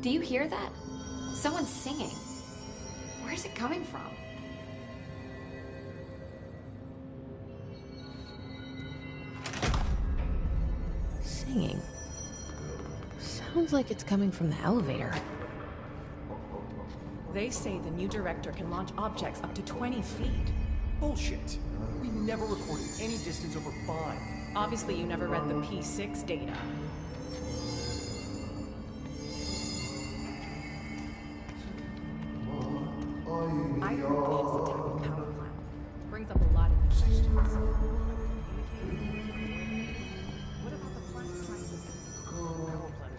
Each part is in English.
Do you hear that? Someone's singing. Where's it coming from? Singing. Sounds like it's coming from the elevator. They say the new director can launch objects up to 20 feet. Bullshit. We never recorded any distance over 5. Obviously, you never read the P6 data. I heard waves attacking power plant. Brings up a lot of questions. What about the plant trying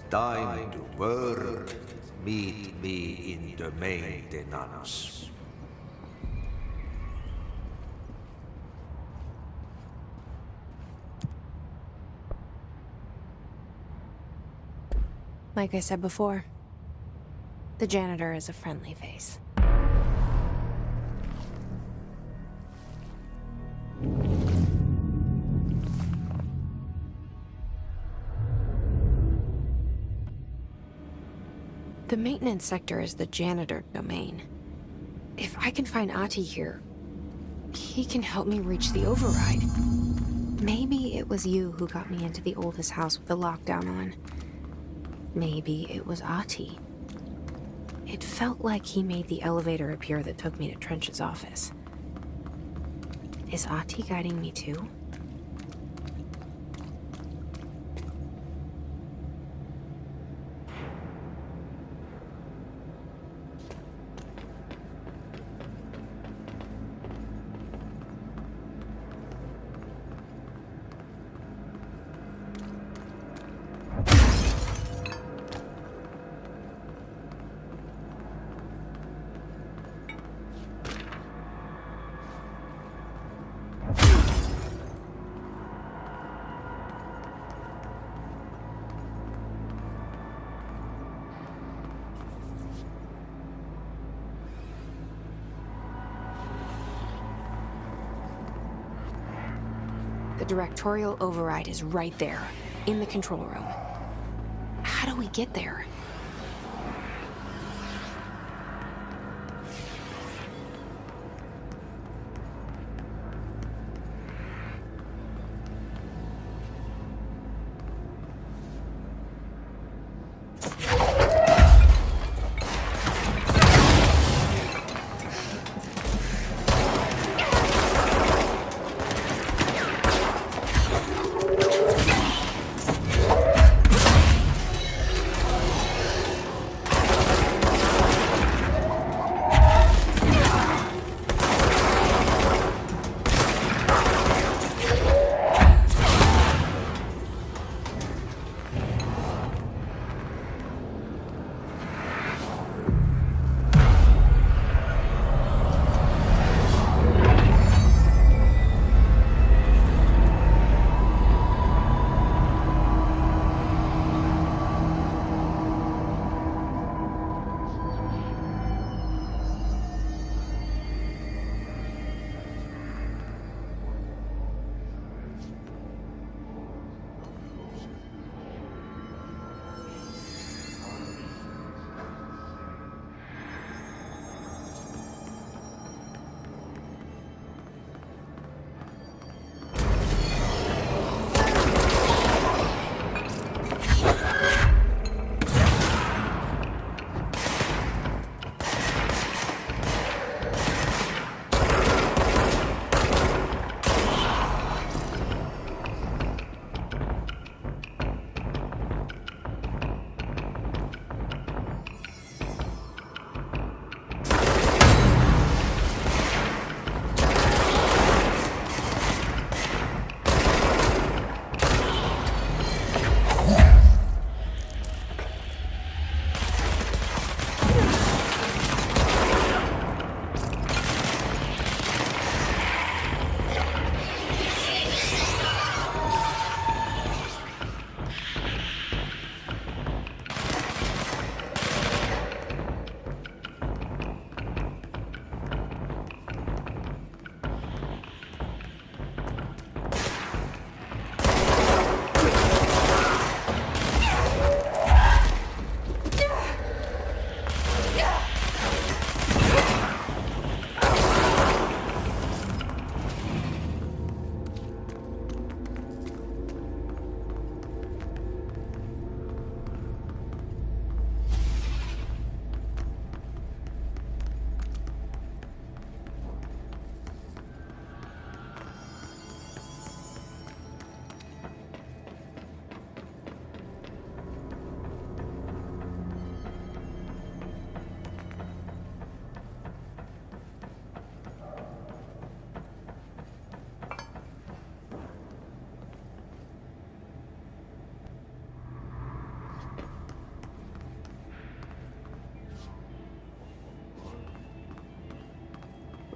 to... Time to work. Meet me in the maintenance. Like I said before, the janitor is a friendly face. The maintenance sector is the janitor domain. If I can find Ahti here, he can help me reach the override. Maybe it was you who got me into the oldest house with the lockdown on. Maybe it was Ahti. It felt like he made the elevator appear that took me to Trench's office. Is Ahti guiding me too? The Directorial override is right there, in the control room. How do we get there?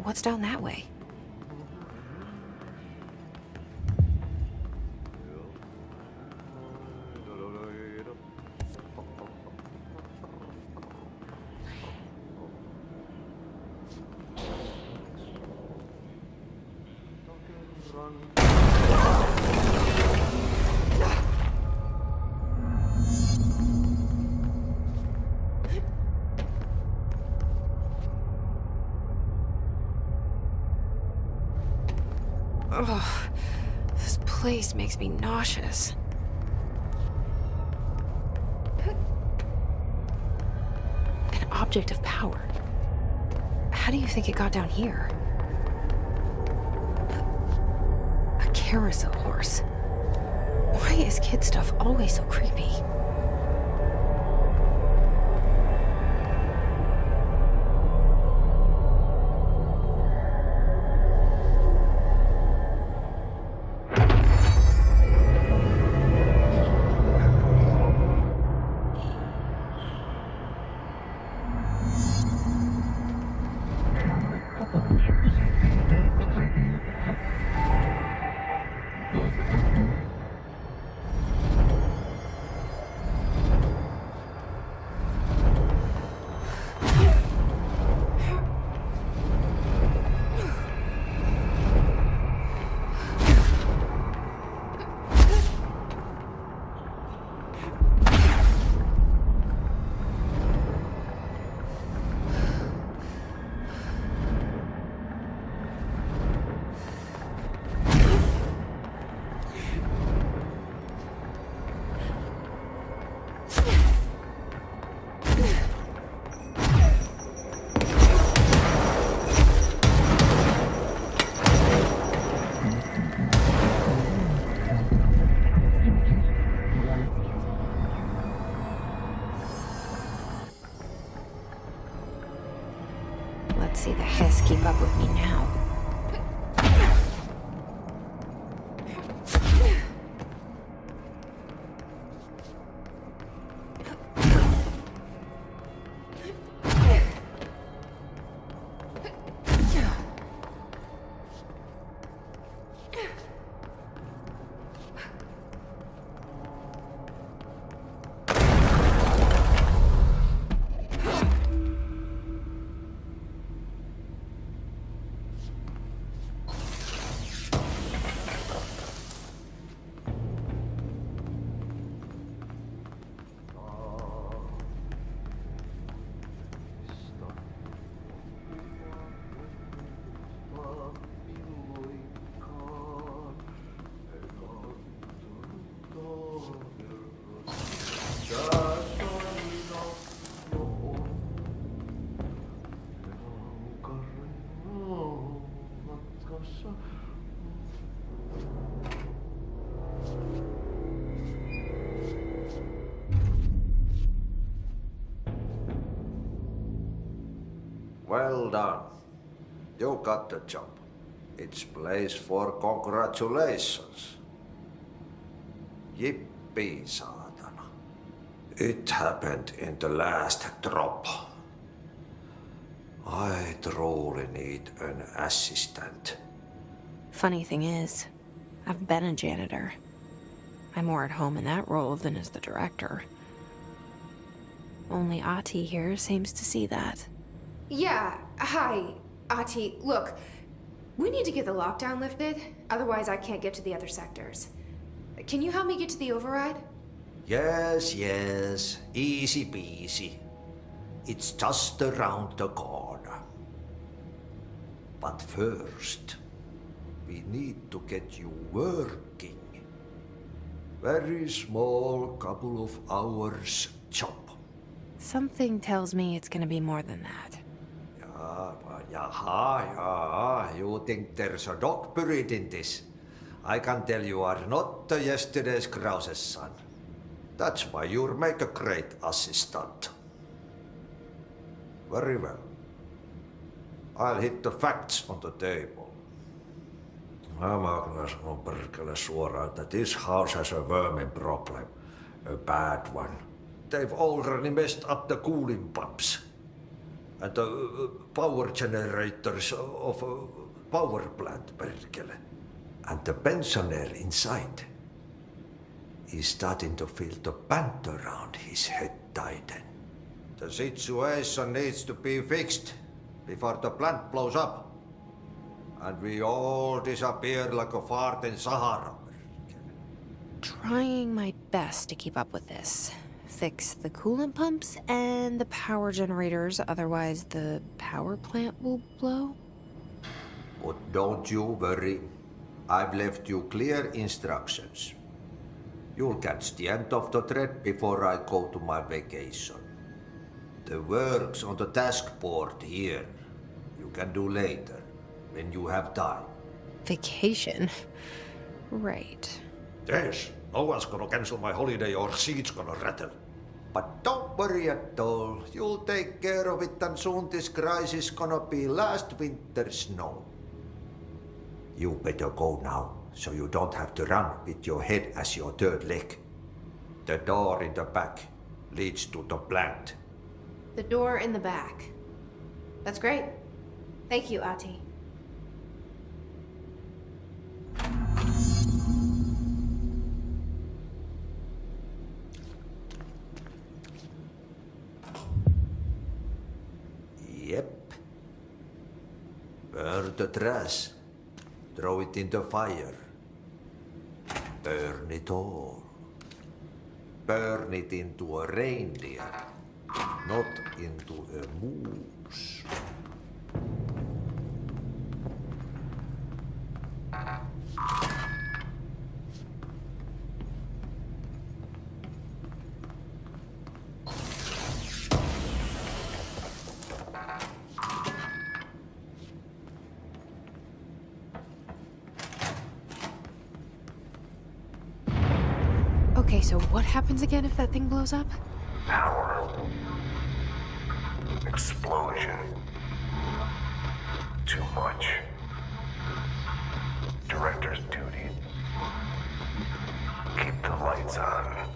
What's down that way? Ugh, this place makes me nauseous. An object of power. How do you think it got down here? A carousel horse. Why is kid stuff always so creepy? Let's see the Hess keep up with me now. Well done. You got the job. It's place for congratulations. Yippee, saatana. It happened in the last drop. I truly need an assistant. Funny thing is, I've been a janitor. I'm more at home in that role than as the director. Only Ahti here seems to see that. Yeah, hi, Ahti. Look, we need to get the lockdown lifted, otherwise I can't get to the other sectors. Can you help me get to the override? Yes, yes. Easy peasy. It's just around the corner. But first, we need to get you working. Very small, couple of hours job. Something tells me it's gonna be more than that. Yeah. You think there's a dog buried in this? I can tell you are not yesterday's Krause's son. That's why you'll make a great assistant. Very well. I'll hit the facts on the table. Mä kyllä sanon perkele suoraan, että this house has a vermin problem. A bad one. They've already messed up the cooling pumps. And the power generators of a power plant, perkele. And the pensioner inside is starting to feel the band around his head tighten. The situation needs to be fixed before the plant blows up. And we all disappear like a fart in Sahara. Trying my best to keep up with this. Fix the coolant pumps and the power generators, otherwise the power plant will blow. But don't you worry. I've left you clear instructions. You'll catch the end of the thread before I go to my vacation. The work's on the task board here. You can do later, when you have time. Vacation? Right. Yes, no one's gonna cancel my holiday or seat's gonna rattle. But don't worry at all. You'll take care of it and soon this crisis gonna be last winter's snow. You better go now, so you don't have to run with your head as your third leg. The door in the back leads to the plant. The door in the back. That's great. Thank you, Ati. Yep. Burn the trash. Throw it in the fire. Burn it all. Burn it into a reindeer, not into a moose. Okay, so what happens again if that thing blows up? Power. Explosion. Too much. Director's duty. Keep the lights on.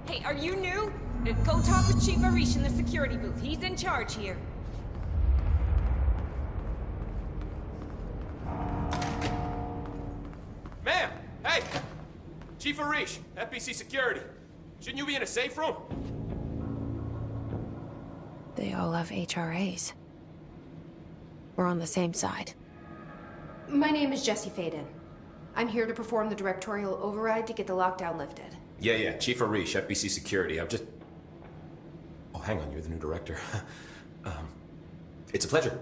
Hey, are you new? Go talk with Chief Arish in the security booth. He's in charge here. Ma'am! Hey! Chief Arish, FBC Security. Shouldn't you be in a safe room? They all have HRAs. We're on the same side. My name is Jesse Faden. I'm here to perform the directorial override to get the lockdown lifted. Yeah, Chief Arish, FBC Security. I'm just... Oh, hang on, you're the new director. It's a pleasure,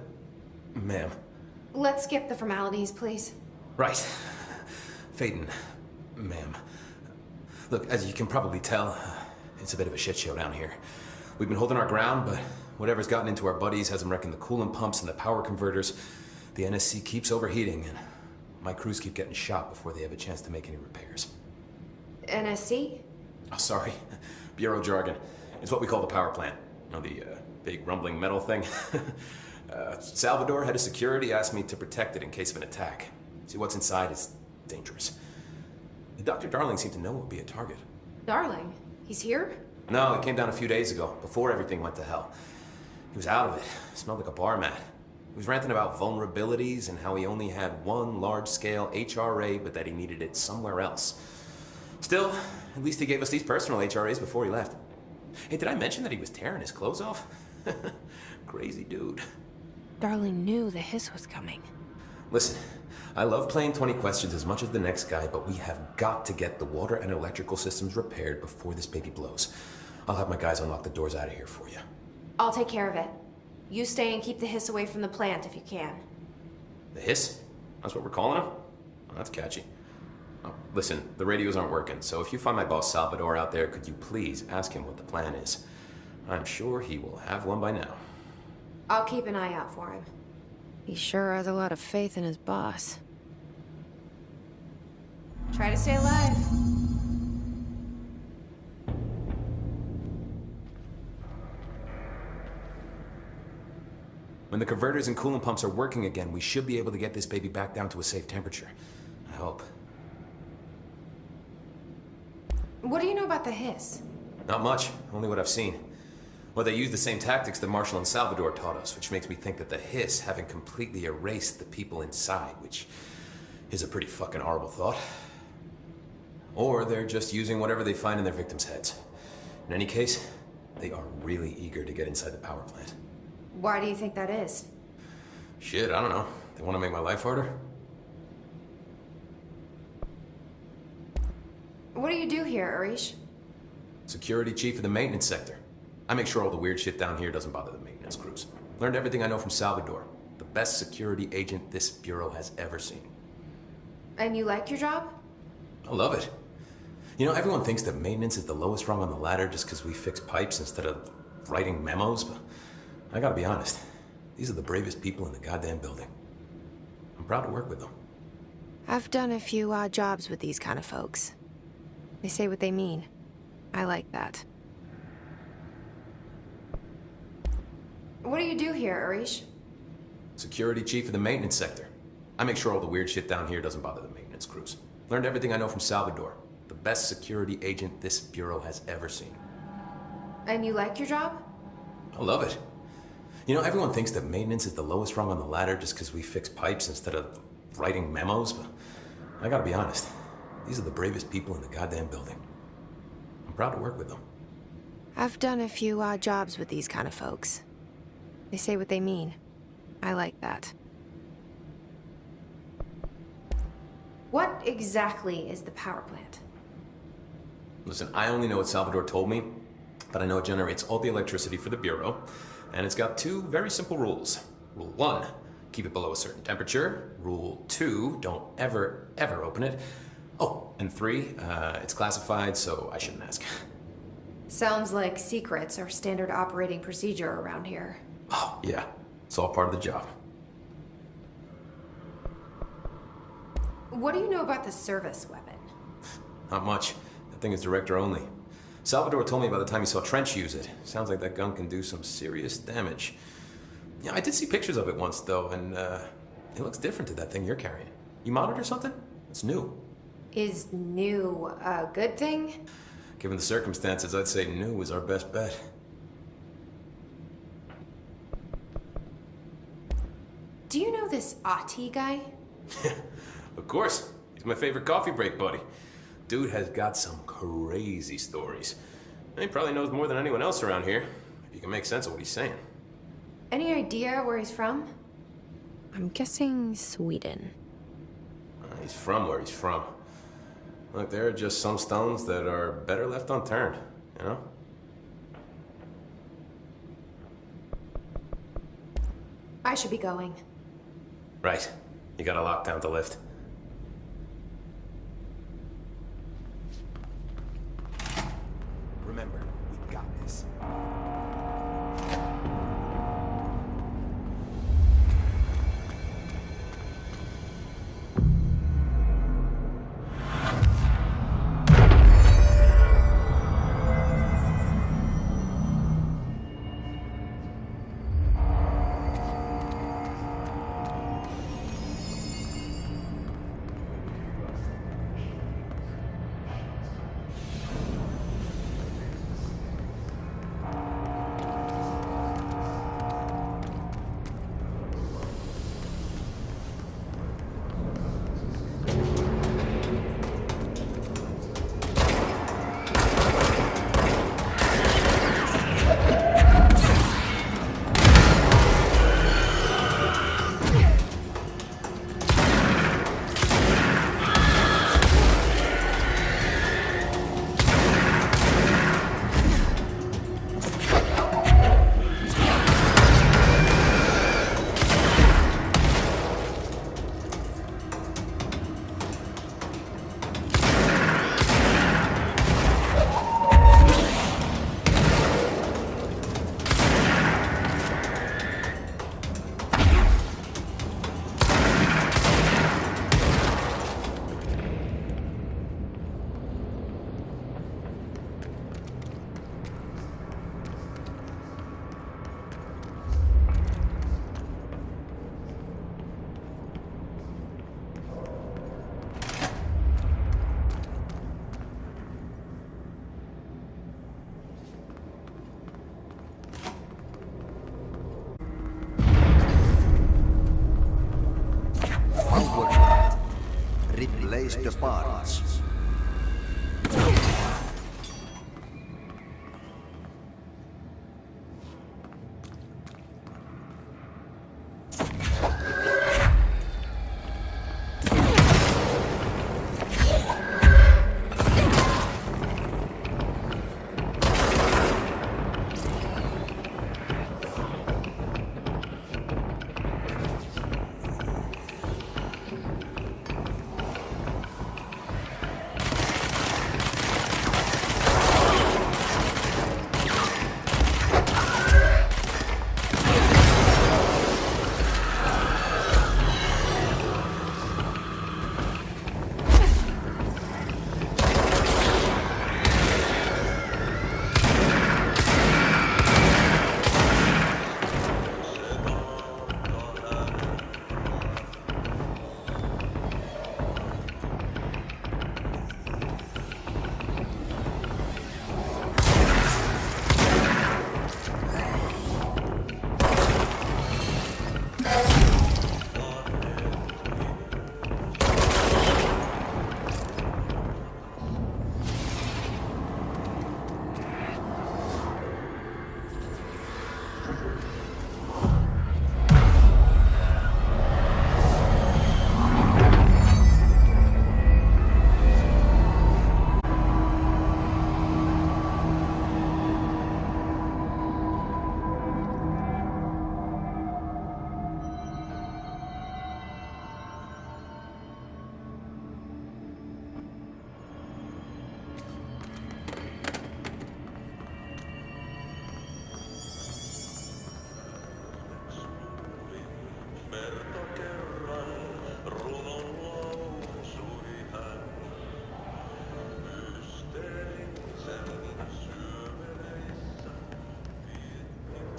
ma'am. Let's skip the formalities, please. Right. Faden, ma'am. Look, as you can probably tell, it's a bit of a shit show down here. We've been holding our ground, but whatever's gotten into our buddies has them wrecking the coolant pumps and the power converters. The NSC keeps overheating, and my crews keep getting shot before they have a chance to make any repairs. NSC? Oh, sorry. Bureau jargon. It's what we call the power plant. You know, the big rumbling metal thing? Salvador, head of security, asked me to protect it in case of an attack. See, what's inside is dangerous. Dr. Darling seemed to know it would be a target. Darling? He's here? No, he came down a few days ago, before everything went to hell. He was out of it. Smelled like a bar mat. He was ranting about vulnerabilities and how he only had one large-scale HRA, but that he needed it somewhere else. Still, at least he gave us these personal HRAs before he left. Hey, did I mention that he was tearing his clothes off? Crazy dude. Darling knew the hiss was coming. Listen, I love playing 20 questions as much as the next guy, but we have got to get the water and electrical systems repaired before this baby blows. I'll have my guys unlock the doors out of here for you. I'll take care of it. You stay and keep the hiss away from the plant if you can. The hiss? That's what we're calling him? Oh, that's catchy. Oh, listen, the radios aren't working, so if you find my boss Salvador out there, could you please ask him what the plan is? I'm sure he will have one by now. I'll keep an eye out for him. He sure has a lot of faith in his boss. Try to stay alive. When the converters and coolant pumps are working again, we should be able to get this baby back down to a safe temperature. I hope. What do you know about the hiss? Not much, only what I've seen. Well, they use the same tactics that Marshall and Salvador taught us, which makes me think that the hiss haven't completely erased the people inside, which is a pretty fucking horrible thought. Or they're just using whatever they find in their victims' heads. In any case, they are really eager to get inside the power plant. Why do you think that is? Shit, I don't know. They want to make my life harder? What do you do here, Arish? Security chief of the maintenance sector. I make sure all the weird shit down here doesn't bother the maintenance crews. Learned everything I know from Salvador. The best security agent this bureau has ever seen. And you like your job? I love it. You know, everyone thinks that maintenance is the lowest rung on the ladder just because we fix pipes instead of writing memos, but I gotta be honest. These are the bravest people in the goddamn building. I'm proud to work with them. I've done a few odd jobs with these kind of folks. They say what they mean. I like that. What do you do here, Arish? Security chief of the maintenance sector. I make sure all the weird shit down here doesn't bother the maintenance crews. Learned everything I know from Salvador. The best security agent this bureau has ever seen. And you like your job? I love it. You know, everyone thinks that maintenance is the lowest rung on the ladder just because we fix pipes instead of writing memos, but I gotta be honest. These are the bravest people in the goddamn building. I'm proud to work with them. I've done a few odd jobs with these kind of folks. They say what they mean. I like that. What exactly is the power plant? Listen, I only know what Salvador told me, but I know it generates all the electricity for the Bureau, and it's got two very simple rules. Rule 1, keep it below a certain temperature. Rule 2, don't ever, ever open it. Oh, and 3, it's classified, so I shouldn't ask. Sounds like secrets are standard operating procedure around here. Oh, yeah. It's all part of the job. What do you know about the service weapon? Not much. That thing is director only. Salvador told me by the time he saw Trench use it. Sounds like that gun can do some serious damage. Yeah, I did see pictures of it once, though, and it looks different to that thing you're carrying. You monitor something? It's new. Is new a good thing? Given the circumstances, I'd say new is our best bet. Do you know this Ati guy? Of course. He's my favorite coffee break buddy. Dude has got some crazy stories. And he probably knows more than anyone else around here, if you can make sense of what he's saying. Any idea where he's from? I'm guessing Sweden. He's from where he's from. Look, there are just some stones that are better left unturned, you know? I should be going. Right. You got a lockdown to lift. Remember, we got this. the parts.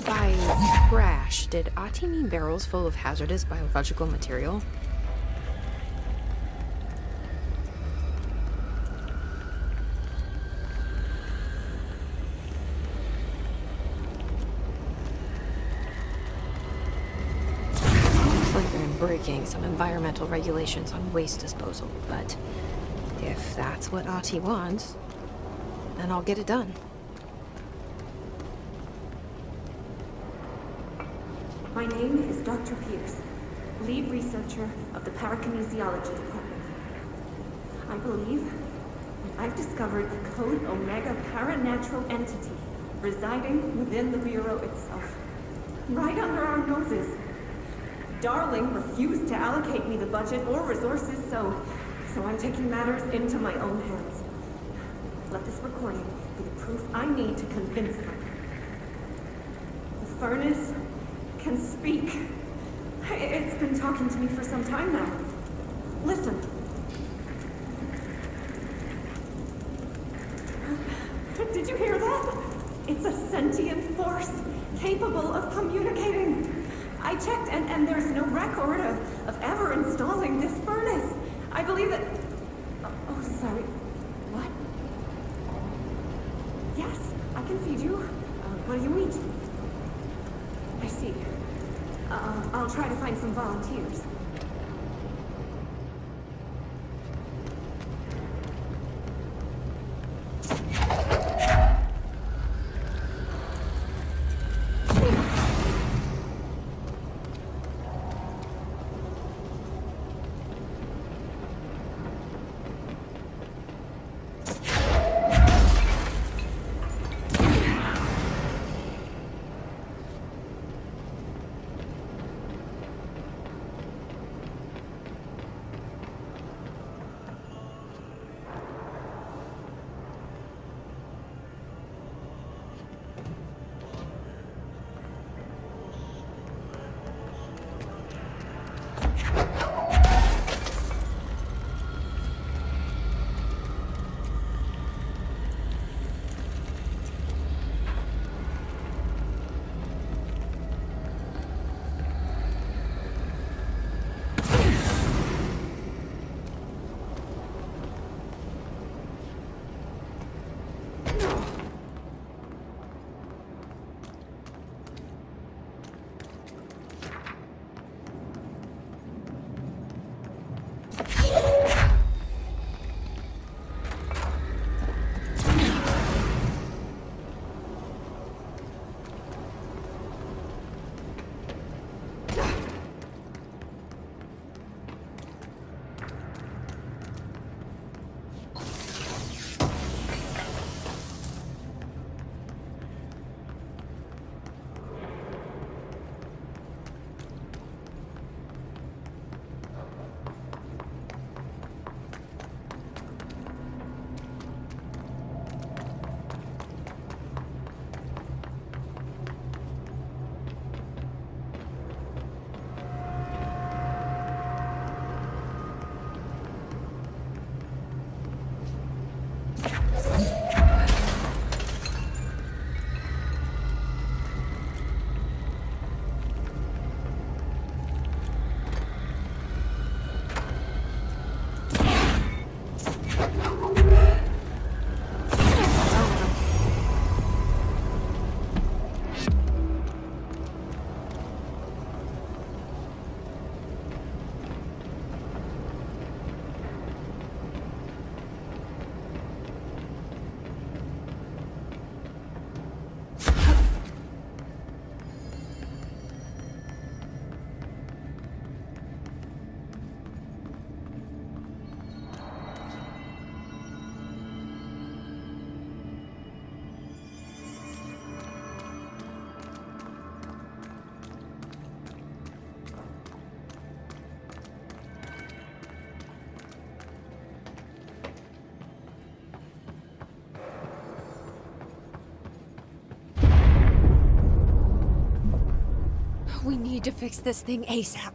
By crash, did Ati mean barrels full of hazardous biological material? Looks like I'm breaking some environmental regulations on waste disposal, but if that's what Ati wants, then I'll get it done. My name is Dr. Pierce, lead researcher of the Parakinesiology Department. I believe that I've discovered a Code Omega paranatural entity residing within the Bureau itself, right under our noses. Darling refused to allocate me the budget or resources, so I'm taking matters into my own hands. Let this recording be the proof I need to convince them. The furnace can speak. It's been talking to me for some time now. Listen. Did you hear that? It's a sentient force capable of communicating. I checked and there's no record of ever installing this furnace. I believe that... Oh, sorry. What? Yes, I can feed you. What do you eat? I see. I'll try to find some volunteers. need to fix this thing ASAP.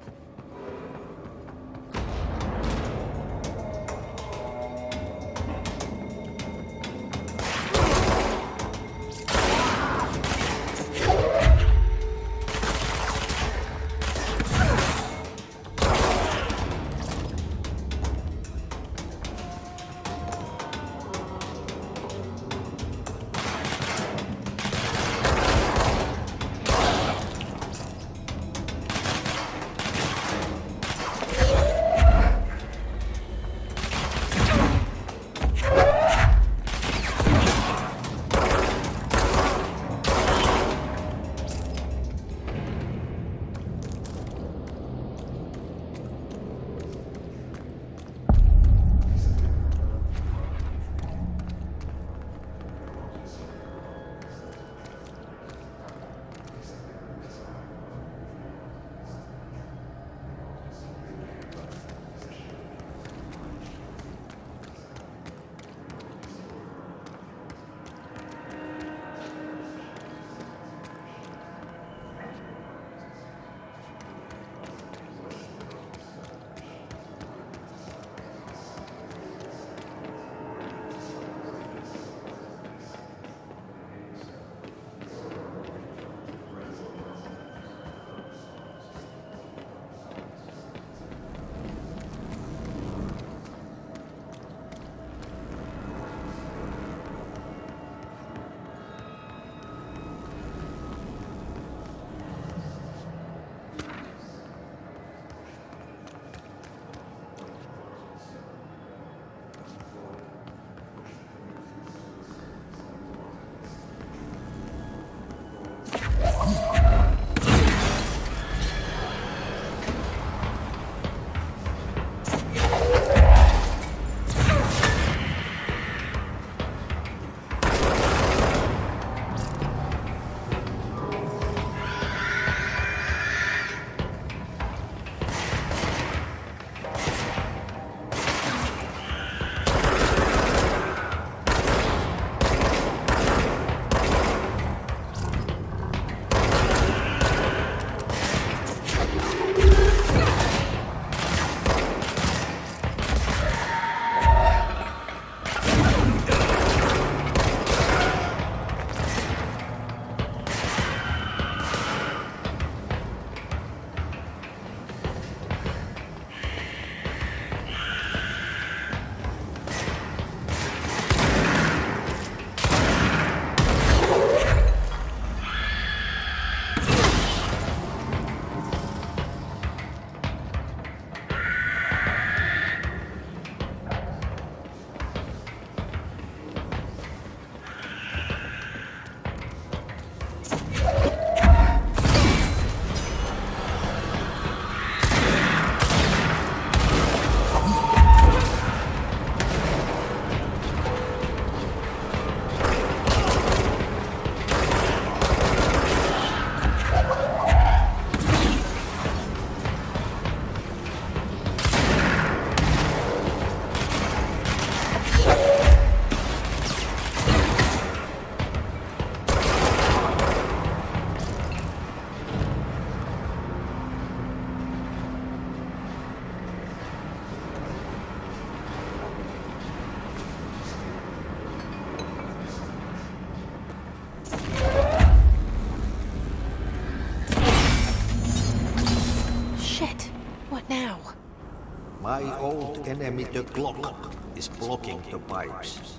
My old enemy, the clock, is blocking the pipes.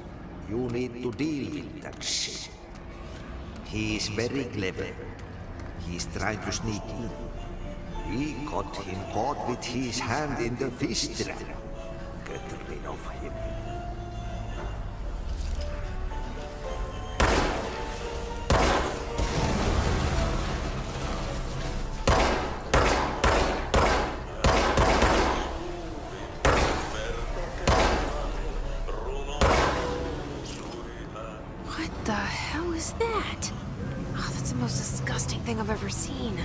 You need to deal with that shit. He is very clever. He's trying to sneak in. We got him caught with his hand in the fish trap. Get rid of him. What the hell is that? Oh, that's the most disgusting thing I've ever seen.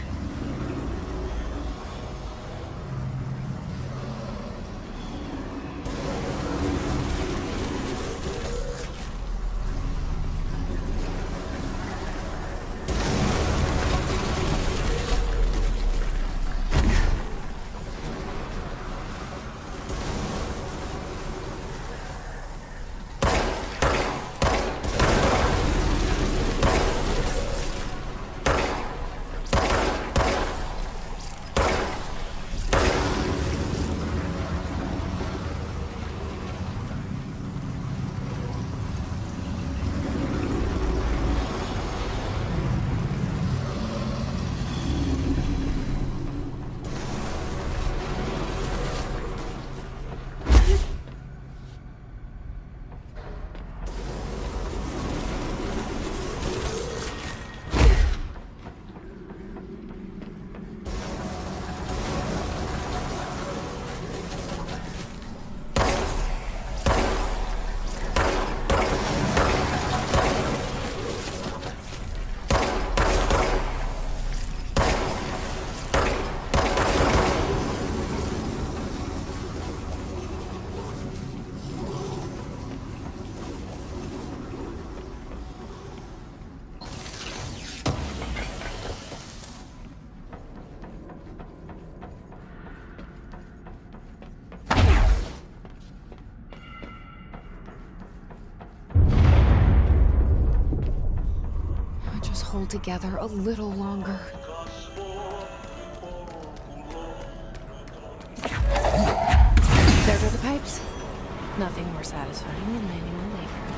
together a little longer. There go the pipes. Nothing more satisfying than manual labor.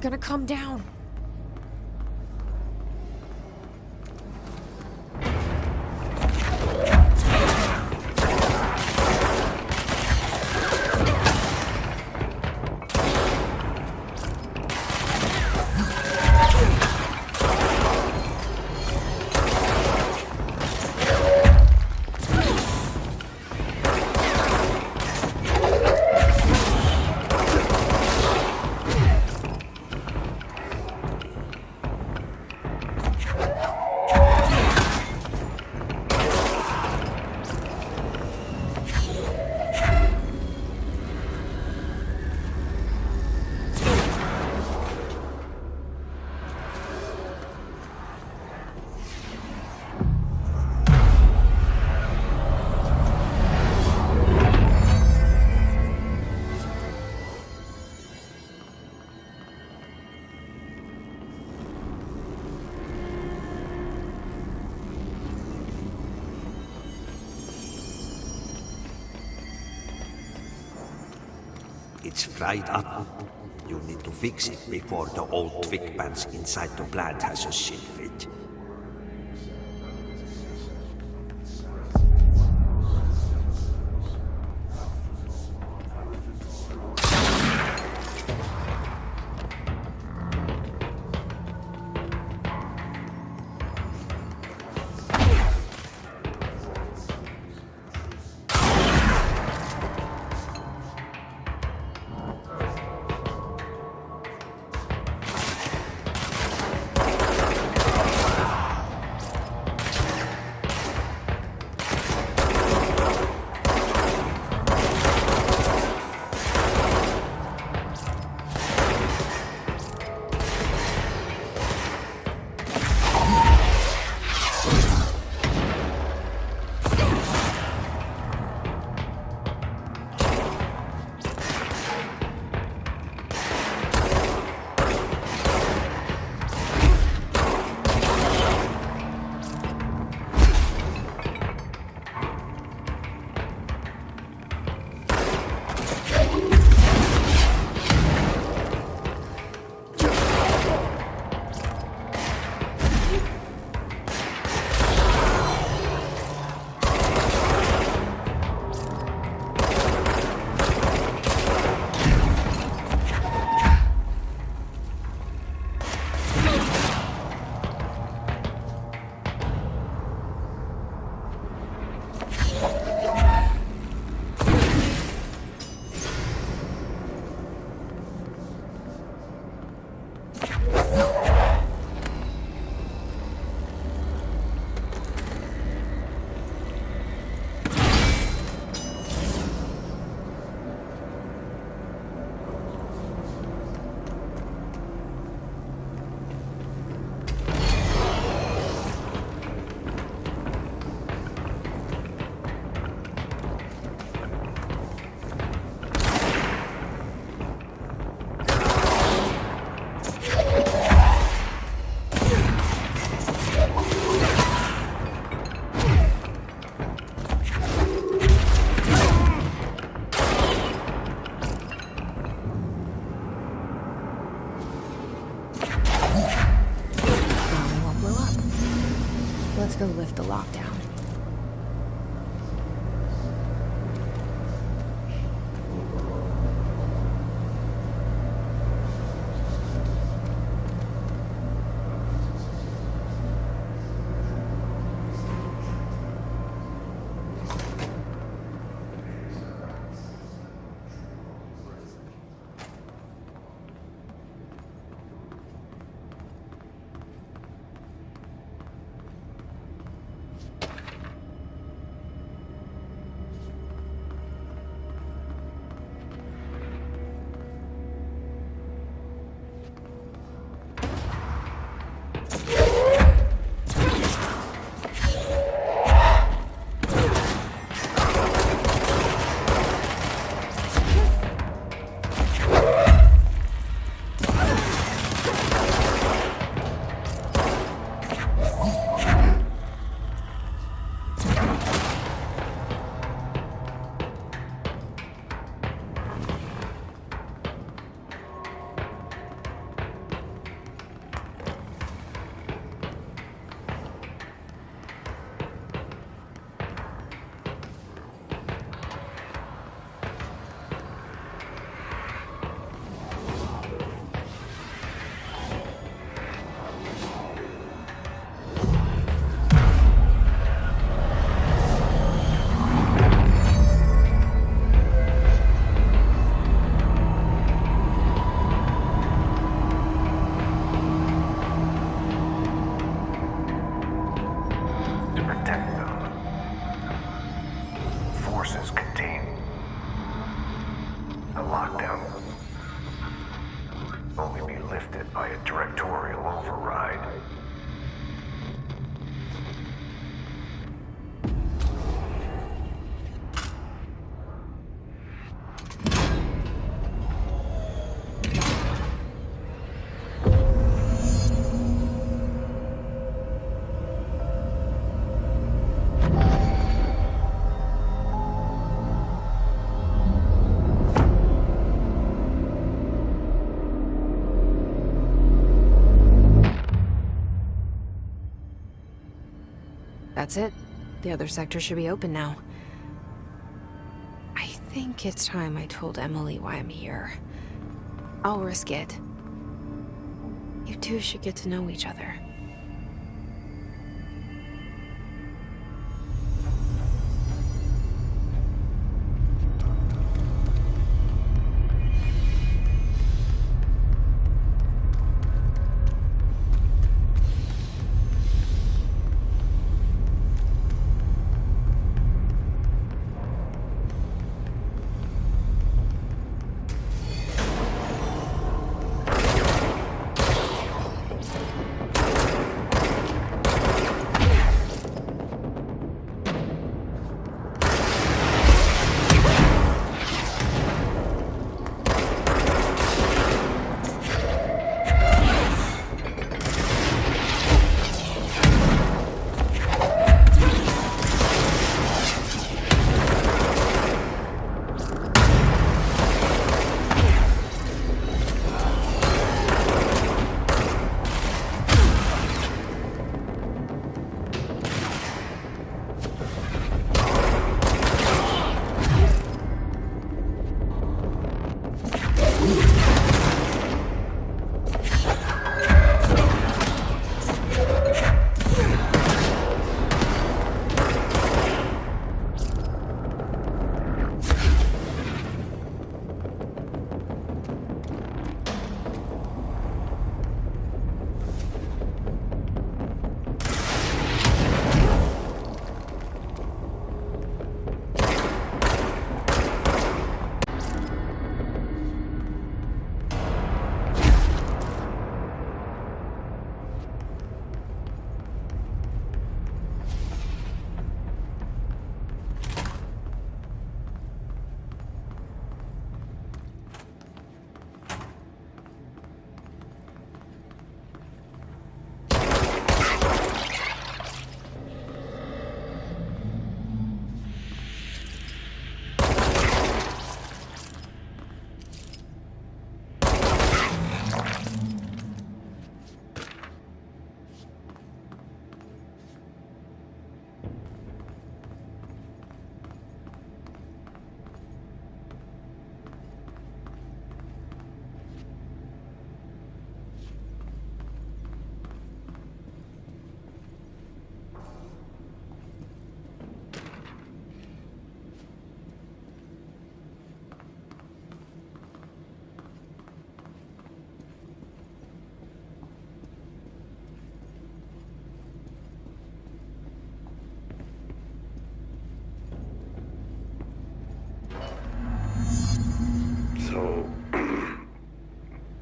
gonna come down. It's fried up. You need to fix it before the old twig bands inside the plant has a shit fit. Let's go lift the lockdown. That's it. The other sector should be open now. I think it's time I told Emily why I'm here. I'll risk it. You two should get to know each other.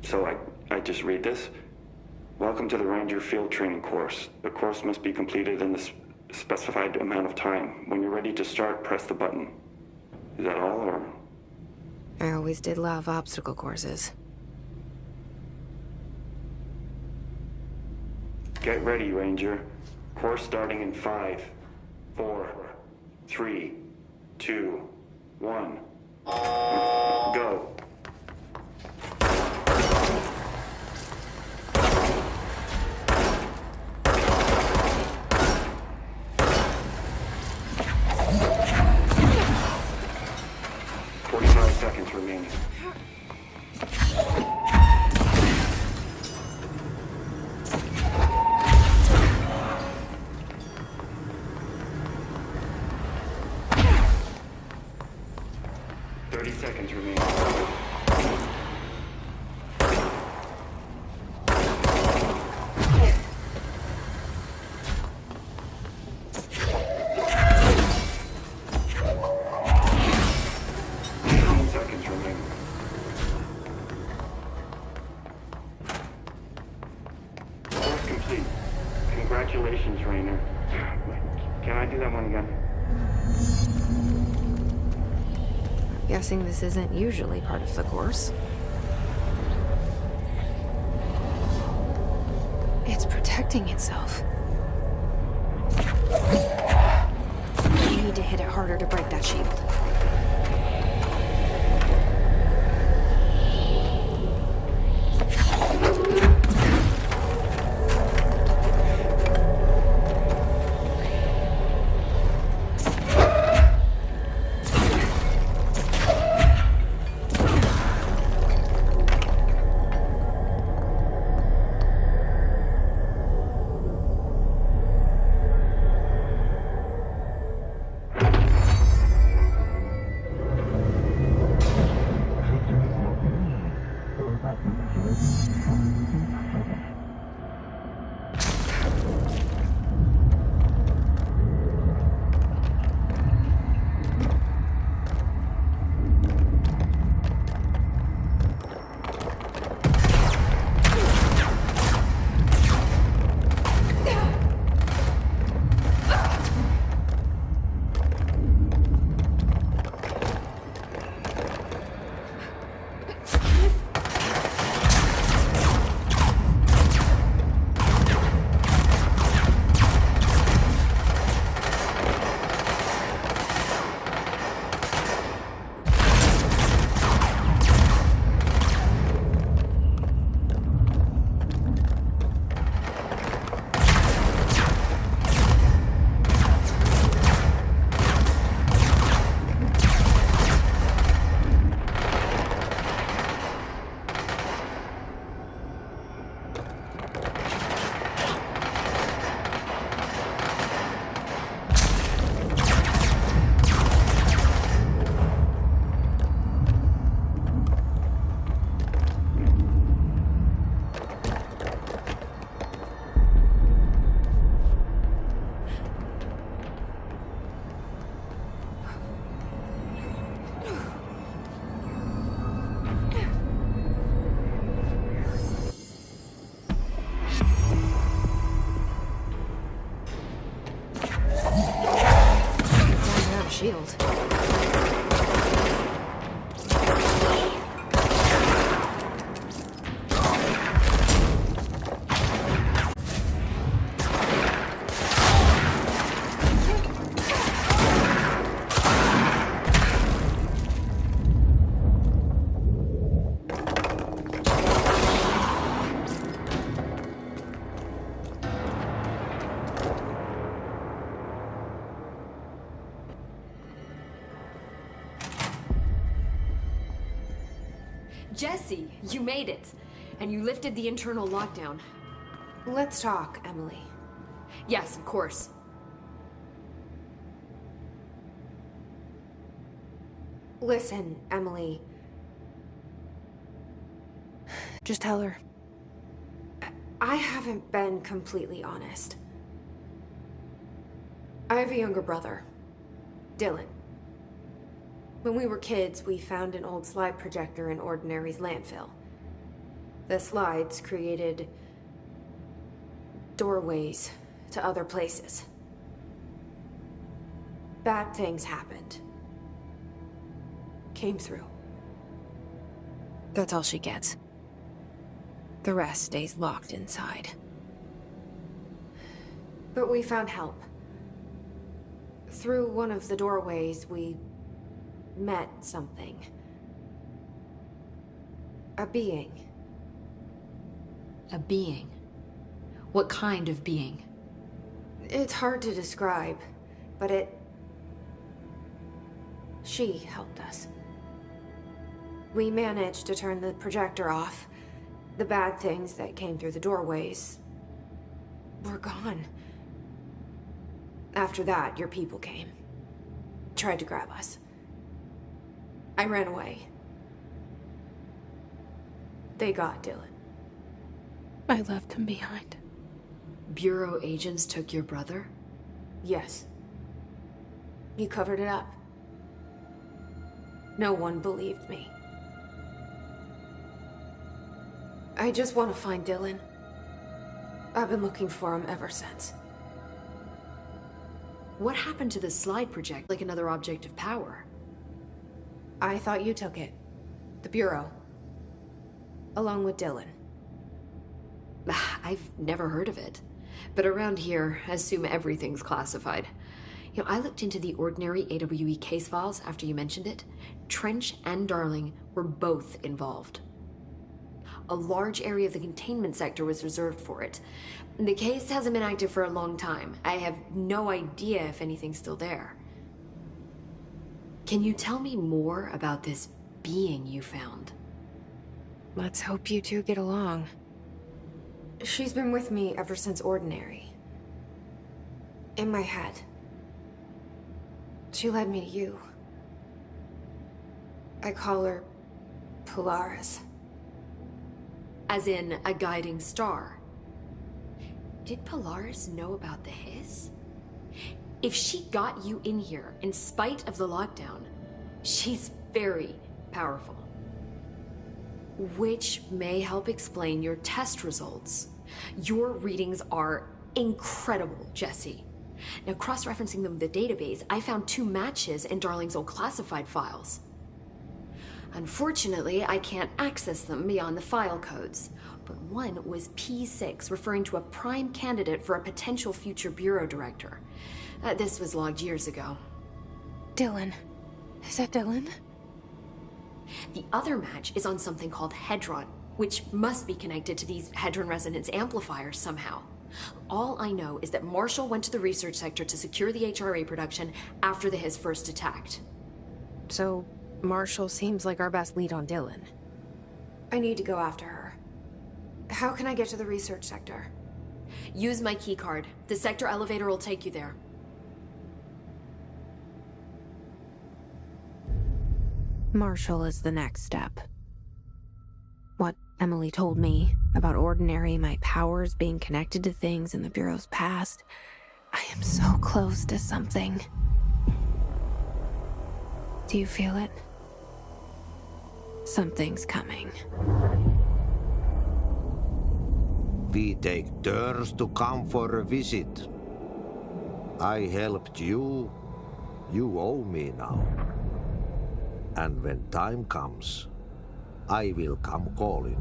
So I just read this. Welcome to the Ranger Field Training course. The course must be completed in the specified amount of time. When you're ready to start, press the button. Is that all, or? I always did love obstacle courses. Get ready, Ranger. Course starting in 5, 4, 3, 2, 1. Go. Seconds remaining. 30 seconds remaining. 15 seconds remaining. Course complete. Congratulations, Rainer. Can I do that one again? Guessing this isn't usually part of the course. It's protecting itself. You need to hit it harder to break that shield. shield. Jesse, you made it. And you lifted the internal lockdown. Let's talk, Emily. Yes, of course. Listen, Emily. Just tell her. I haven't been completely honest. I have a younger brother, Dylan. When we were kids, we found an old slide projector in Ordinary's landfill. The slides created doorways to other places. Bad things happened. Came through. That's all she gets. The rest stays locked inside. But we found help. Through one of the doorways, we met something. A being. A being? What kind of being? It's hard to describe, but she helped us. We managed to turn the projector off. The bad things that came through the doorways were gone. After that, your people came. Tried to grab us. I ran away. They got Dylan. I left him behind. Bureau agents took your brother? Yes. You covered it up. No one believed me. I just want to find Dylan. I've been looking for him ever since. What happened to the slide project, like another object of power? I thought you took it. The Bureau. Along with Dylan. I've never heard of it. But around here, I assume everything's classified. You know, I looked into the Ordinary AWE case files after you mentioned it. Trench and Darling were both involved. A large area of the containment sector was reserved for it. The case hasn't been active for a long time. I have no idea if anything's still there. Can you tell me more about this being you found? Let's hope you two get along. She's been with me ever since Ordinary. In my head. She led me to you. I call her Polaris. As in a guiding star. Did Polaris know about the hiss? If she got you in here in spite of the lockdown, she's very powerful. Which may help explain your test results. Your readings are incredible, Jesse. Now, cross-referencing them with the database, I found 2 matches in Darling's old classified files. Unfortunately, I can't access them beyond the file codes, but one was P6, referring to a prime candidate for a potential future bureau director. This was logged years ago. Dylan. Is that Dylan? The other match is on something called Hedron, which must be connected to these Hedron resonance amplifiers somehow. All I know is that Marshall went to the research sector to secure the HRA production after the Hiss first attacked. So, Marshall seems like our best lead on Dylan. I need to go after her. How can I get to the research sector? Use my keycard. The sector elevator will take you there. Marshall is the next step. What Emily told me about Ordinary, my powers being connected to things in the Bureau's past, I am so close to something. Do you feel it? Something's coming. We take turns to come for a visit. I helped you, You owe me now. And when time comes, I will come calling.